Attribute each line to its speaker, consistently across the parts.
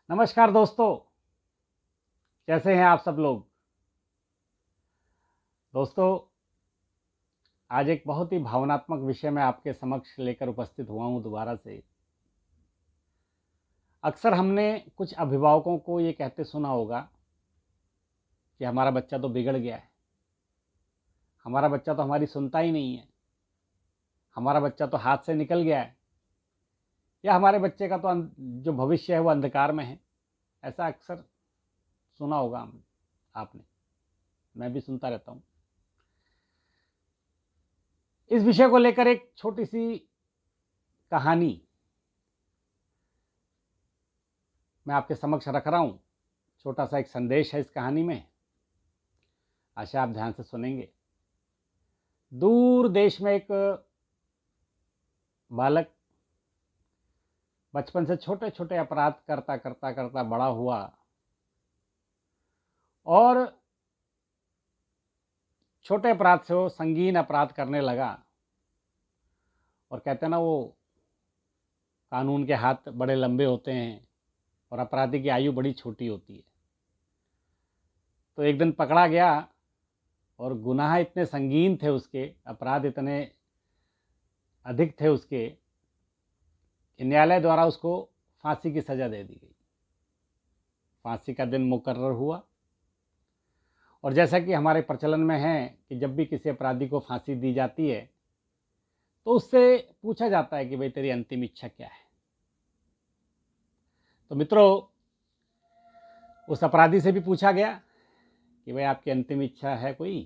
Speaker 1: नमस्कार दोस्तों, कैसे हैं आप सब लोग। दोस्तों, आज एक बहुत ही भावनात्मक विषय में आपके समक्ष लेकर उपस्थित हुआ हूं दोबारा से। अक्सर हमने कुछ अभिभावकों को ये कहते सुना होगा कि हमारा बच्चा तो बिगड़ गया है, हमारा बच्चा तो हमारी सुनता ही नहीं है, हमारा बच्चा तो हाथ से निकल गया है, या हमारे बच्चे का तो जो भविष्य है वो अंधकार में है। ऐसा अक्सर सुना होगा आपने, मैं भी सुनता रहता हूँ। इस विषय को लेकर एक छोटी सी कहानी मैं आपके समक्ष रख रहा हूँ। छोटा सा एक संदेश है इस कहानी में, आशा आप ध्यान से सुनेंगे। दूर देश में एक बालक बचपन से छोटे छोटे अपराध करता करता करता बड़ा हुआ और छोटे अपराध से वो संगीन अपराध करने लगा। और कहते हैं ना, वो कानून के हाथ बड़े लंबे होते हैं और अपराधी की आयु बड़ी छोटी होती है। तो एक दिन पकड़ा गया और गुनाह इतने संगीन थे, उसके अपराध इतने अधिक थे उसके, कि न्यायालय द्वारा उसको फांसी की सज़ा दे दी गई। फांसी का दिन मुकर्रर हुआ और जैसा कि हमारे प्रचलन में है कि जब भी किसी अपराधी को फांसी दी जाती है तो उससे पूछा जाता है कि भाई तेरी अंतिम इच्छा क्या है। तो मित्रों, उस अपराधी से भी पूछा गया कि भाई आपकी अंतिम इच्छा है कोई।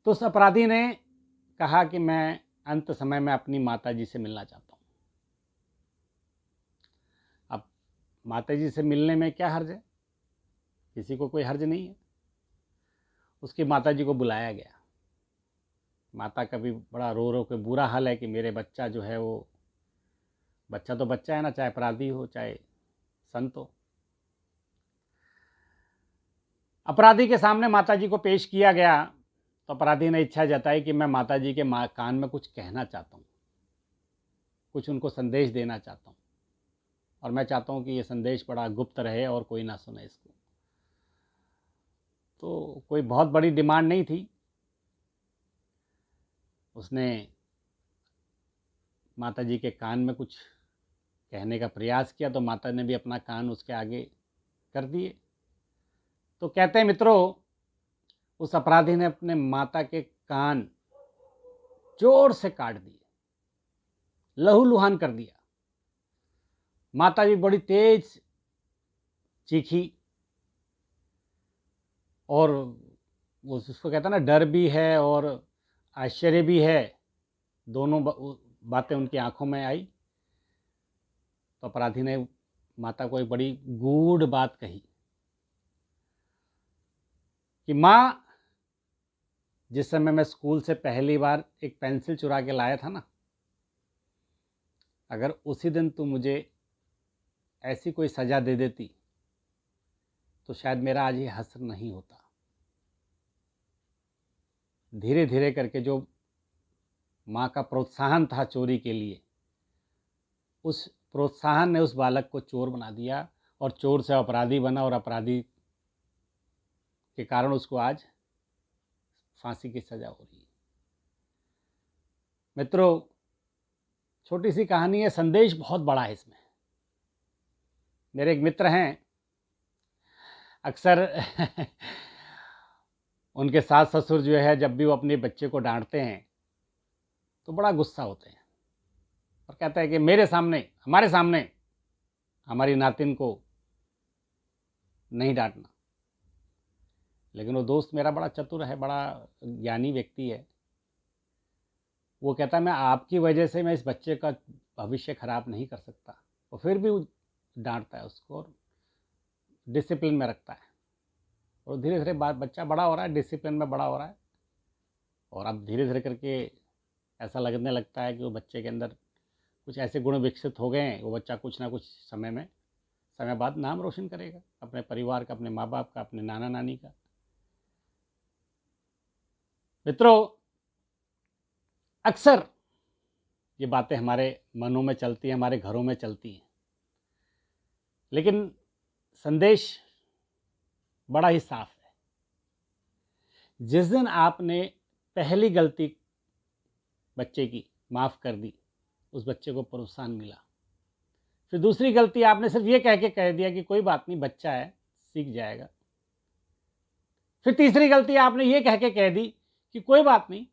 Speaker 1: तो उस अपराधी ने कहा कि मैं अंत समय में अपनी माताजी से मिलना चाहता हूँ। अब माताजी से मिलने में क्या हर्ज है, किसी को कोई हर्ज नहीं है। उसकी माताजी को बुलाया गया। माता का भी बड़ा रो रो के बुरा हाल है कि मेरे बच्चा जो है वो, बच्चा तो बच्चा है ना, चाहे अपराधी हो चाहे संत हो। अपराधी के सामने माताजी को पेश किया गया तो अपराधी ने इच्छा जताई कि मैं माताजी के कान में कुछ कहना चाहता हूँ, कुछ उनको संदेश देना चाहता हूँ, और मैं चाहता हूँ कि ये संदेश बड़ा गुप्त रहे और कोई ना सुने इसको। तो कोई बहुत बड़ी डिमांड नहीं थी। उसने माताजी के कान में कुछ कहने का प्रयास किया तो माता ने भी अपना कान उसके आगे कर दिए। तो कहते हैं मित्रों, उस अपराधी ने अपने माता के कान जोर से काट दिए, लहूलुहान कर दिया। माता भी बड़ी तेज चीखी और उसको कहता ना, डर भी है और आश्चर्य भी है, दोनों बातें उनकी आंखों में आई। तो अपराधी ने माता को एक बड़ी गूढ़ बात कही कि माँ, जिस समय मैं स्कूल से पहली बार एक पेंसिल चुरा के लाया था ना, अगर उसी दिन तू मुझे ऐसी कोई सज़ा दे देती तो शायद मेरा आज ये हश्र नहीं होता। धीरे धीरे करके जो माँ का प्रोत्साहन था चोरी के लिए, उस प्रोत्साहन ने उस बालक को चोर बना दिया और चोर से अपराधी बना, और अपराधी के कारण उसको आज फांसी की सज़ा हो रही है। मित्रों, छोटी सी कहानी है, संदेश बहुत बड़ा है इसमें। मेरे एक मित्र हैं, अक्सर उनके सास ससुर जो है, जब भी वो अपने बच्चे को डांटते हैं तो बड़ा गुस्सा होते हैं और कहते हैं कि मेरे सामने, हमारे सामने हमारी नातिन को नहीं डांटना। लेकिन वो दोस्त मेरा बड़ा चतुर है, बड़ा ज्ञानी व्यक्ति है। वो कहता है मैं आपकी वजह से मैं इस बच्चे का भविष्य खराब नहीं कर सकता। और फिर भी वो डांटता है उसको और डिसिप्लिन में रखता है। और धीरे धीरे बच्चा बड़ा हो रहा है, डिसिप्लिन में बड़ा हो रहा है, और अब धीरे धीरे करके ऐसा लगने लगता है कि वो बच्चे के अंदर कुछ ऐसे गुण विकसित हो गए हैं, वो बच्चा कुछ ना कुछ समय बाद नाम रोशन करेगा, अपने परिवार का, अपने माँ बाप का, अपने नाना नानी का। मित्रों, अक्सर ये बातें हमारे मनों में चलती हैं, हमारे घरों में चलती हैं लेकिन संदेश बड़ा ही साफ है। जिस दिन आपने पहली गलती बच्चे की माफ़ कर दी, उस बच्चे को प्रोत्साहन मिला। फिर दूसरी गलती आपने सिर्फ ये कह दिया कि कोई बात नहीं, बच्चा है, सीख जाएगा। फिर तीसरी गलती आपने ये कह दी कि कोई बात नहीं,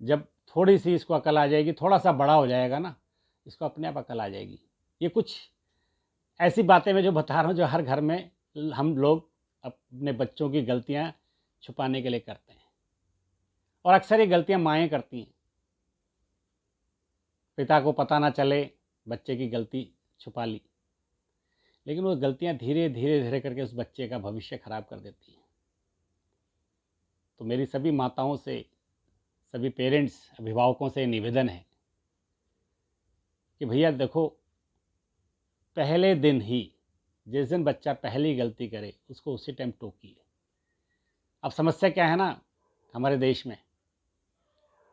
Speaker 1: जब थोड़ी सी इसको अकल आ जाएगी, थोड़ा सा बड़ा हो जाएगा ना, इसको अपने आप अकल आ जाएगी। ये कुछ ऐसी बातें मैं जो बता रहा हूँ जो हर घर में हम लोग अपने बच्चों की गलतियाँ छुपाने के लिए करते हैं, और अक्सर ये गलतियाँ माएँ करती हैं। पिता को पता ना चले, बच्चे की गलती छुपा ली, लेकिन वो गलतियाँ धीरे धीरे धीरे करके उस बच्चे का भविष्य खराब कर देती हैं। तो मेरी सभी माताओं से, सभी पेरेंट्स, अभिभावकों से निवेदन है कि भैया देखो, पहले दिन ही, जिस दिन बच्चा पहली गलती करे, उसको उसी टाइम टोकिए। अब समस्या क्या है ना, हमारे देश में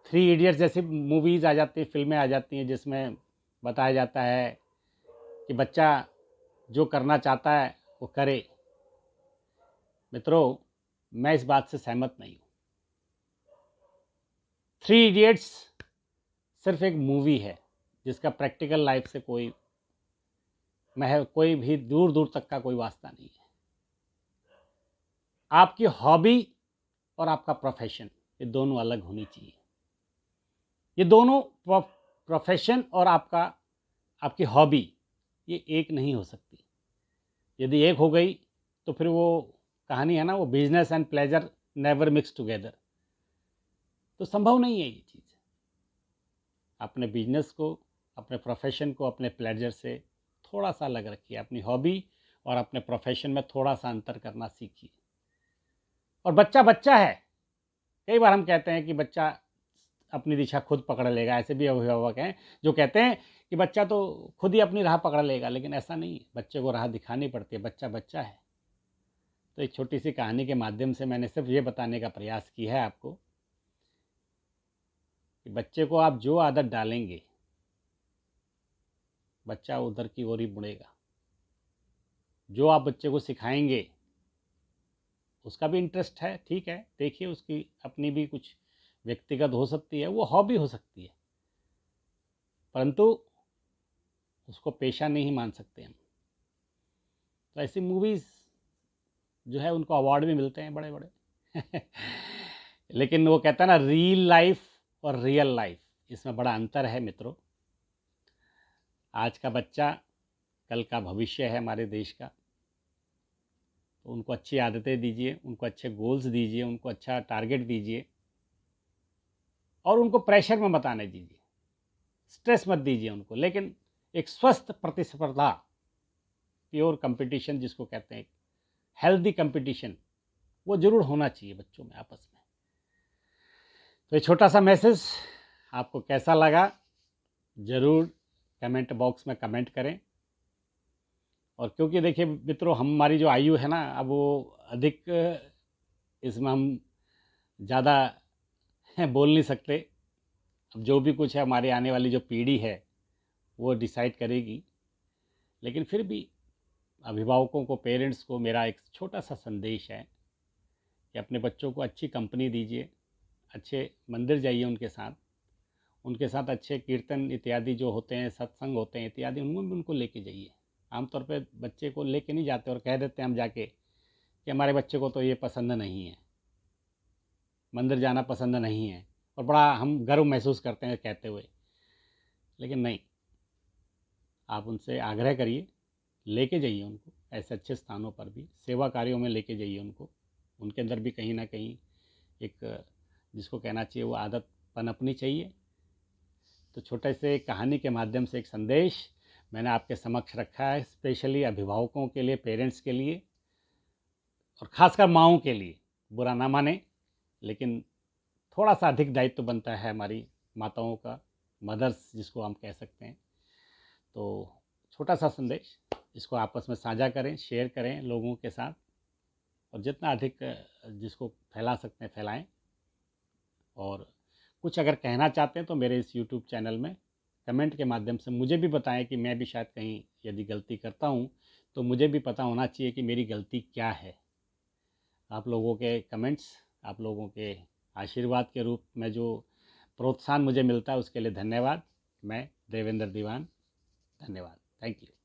Speaker 1: 3 इडियट्स जैसी मूवीज़ आ जाती हैं, फिल्में आ जाती हैं, जिसमें बताया जाता है कि बच्चा जो करना चाहता है वो करे। मित्रों, मैं इस बात से सहमत नहीं हूँ। 3 इडियट्स सिर्फ एक मूवी है जिसका प्रैक्टिकल लाइफ से कोई भी दूर दूर तक का कोई वास्ता नहीं है। आपकी हॉबी और आपका प्रोफेशन, ये दोनों अलग होनी चाहिए। ये दोनों प्रोफेशन और आपकी हॉबी, ये एक नहीं हो सकती। यदि एक हो गई तो फिर वो कहानी है ना, वो business and pleasure never mix together, तो संभव नहीं है ये चीज़। अपने बिजनेस को, अपने प्रोफेशन को अपने प्लेजर से थोड़ा सा अलग रखिए। अपनी हॉबी और अपने प्रोफेशन में थोड़ा सा अंतर करना सीखिए। और बच्चा बच्चा है। कई बार हम कहते हैं कि बच्चा अपनी दिशा खुद पकड़ लेगा। ऐसे भी अभिभावक हैं जो कहते हैं कि बच्चा तो खुद ही अपनी राह पकड़ लेगा, लेकिन ऐसा नहीं है। बच्चे को राह दिखानी पड़ती है। बच्चा बच्चा है। तो एक छोटी सी कहानी के माध्यम से मैंने सिर्फ ये बताने का प्रयास किया है आपको कि बच्चे को आप जो आदत डालेंगे, बच्चा उधर की ओर ही मुड़ेगा। जो आप बच्चे को सिखाएंगे, उसका भी इंटरेस्ट है, ठीक है, देखिए, उसकी अपनी भी कुछ व्यक्तिगत हो सकती है, वो हॉबी हो सकती है, परंतु उसको पेशा नहीं मान सकते हम। तो ऐसी मूवीज़ जो है उनको अवार्ड भी मिलते हैं बड़े बड़े लेकिन वो कहता है ना, रील लाइफ और रियल लाइफ, इसमें बड़ा अंतर है मित्रों। आज का बच्चा कल का भविष्य है हमारे देश का। तो उनको अच्छी आदतें दीजिए, उनको अच्छे गोल्स दीजिए, उनको अच्छा टारगेट दीजिए, और उनको प्रेशर में मत आने दीजिए, स्ट्रेस मत दीजिए उनको। लेकिन एक स्वस्थ प्रतिस्पर्धा, प्योर कंपटीशन जिसको कहते हैं, हेल्दी कंपटीशन, वो ज़रूर होना चाहिए बच्चों में आपस में। तो ये छोटा सा मैसेज आपको कैसा लगा, ज़रूर कमेंट बॉक्स में कमेंट करें। और क्योंकि देखिए मित्रों, हमारी जो आयु है ना, अब वो अधिक इसमें हम ज़्यादा बोल नहीं सकते। अब जो भी कुछ है, हमारी आने वाली जो पीढ़ी है वो डिसाइड करेगी। लेकिन फिर भी अभिभावकों को, पेरेंट्स को मेरा एक छोटा सा संदेश है कि अपने बच्चों को अच्छी कंपनी दीजिए, अच्छे मंदिर जाइए उनके साथ अच्छे कीर्तन इत्यादि जो होते हैं, सत्संग होते हैं इत्यादि, उनमें भी उनको लेके जाइए। आमतौर पे बच्चे को लेके नहीं जाते और कह देते हैं हम जाके कि हमारे बच्चे को तो ये पसंद नहीं है, मंदिर जाना पसंद नहीं है, और बड़ा हम गर्व महसूस करते हैं कहते हुए। लेकिन नहीं, आप उनसे आग्रह करिए, लेके जाइए उनको ऐसे अच्छे स्थानों पर भी, सेवा कार्यों में लेके जाइए उनको। उनके अंदर भी कहीं ना कहीं एक, जिसको कहना चाहिए, वो आदत पनपनी चाहिए। तो छोटे से कहानी के माध्यम से एक संदेश मैंने आपके समक्ष रखा है, स्पेशली अभिभावकों के लिए, पेरेंट्स के लिए, और ख़ासकर माँओं के लिए। बुरा ना माने, लेकिन थोड़ा सा अधिक दायित्व बनता है हमारी माताओं का, मदर्स जिसको हम कह सकते हैं। तो छोटा सा संदेश, इसको आपस में साझा करें, शेयर करें लोगों के साथ, और जितना अधिक जिसको फैला सकते हैं फैलाएं। और कुछ अगर कहना चाहते हैं तो मेरे इस YouTube चैनल में कमेंट के माध्यम से मुझे भी बताएं कि मैं भी शायद कहीं यदि गलती करता हूं तो मुझे भी पता होना चाहिए कि मेरी गलती क्या है। आप लोगों के कमेंट्स, आप लोगों के आशीर्वाद के रूप में जो प्रोत्साहन मुझे मिलता है उसके लिए धन्यवाद। मैं देवेंद्र दीवान, धन्यवाद, थैंक यू।